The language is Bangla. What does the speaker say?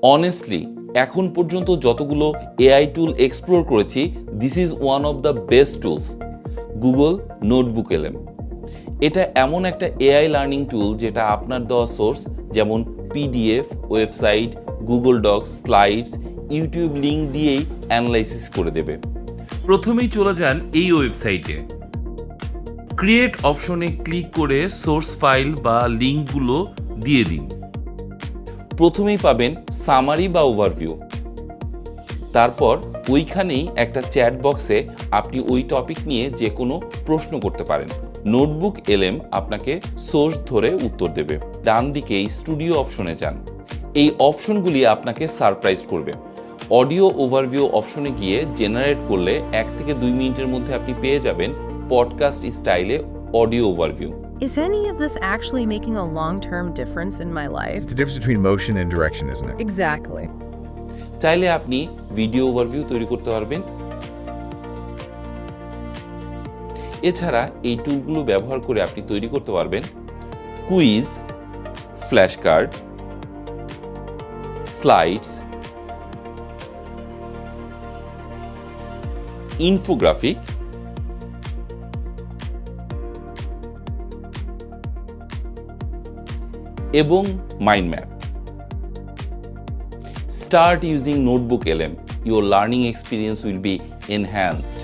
অনেস্টলি এখন পর্যন্ত যতগুলো এআই টুল এক্সপ্লোর করেছি, this is one of the best tools, Google notebook LM. এটা এমন একটা এআই লার্নিং টুল যেটা আপনার দেওয়া সোর্স যেমন PDF, website, Google Docs, slides, YouTube link দিয়েই অ্যানালাইসিস করে দেবে। প্রথমেই চলে যান এই ওয়েবসাইটে, ক্রিয়েট অপশনে ক্লিক করে সোর্স ফাইল বা লিঙ্কগুলো দিয়ে দিন। প্রথমেই পাবেন সামারি বা ওভারভিউ, তারপর ওইখানেই একটা চ্যাট বক্সে আপনি ওই টপিক নিয়ে যে কোনো প্রশ্ন করতে পারেন। নোটবুক এলএম আপনাকে সোর্স ধরে উত্তর দেবে। ডান দিকে স্টুডিও অপশনে যান, এই অপশনগুলি আপনাকে সারপ্রাইজ করবে। অডিও ওভারভিউ অপশনে গিয়ে জেনারেট করলে 1 থেকে 2 মিনিটের মধ্যে আপনি পেয়ে যাবেন পডকাস্ট স্টাইলে audio overview. Is any of this actually making a long-term difference in my life? It's the difference between motion and direction, isn't it? Exactly. চাইলে আপনি ভিডিও ওভারভিউ তৈরি করতে পারবেন। এছাড়া এই টুলগুলো ব্যবহার করে আপনি তৈরি করতে পারবেন quiz, flash card, slides, infographic এবং mind map. Start using Notebook LM. Your learning experience will be enhanced.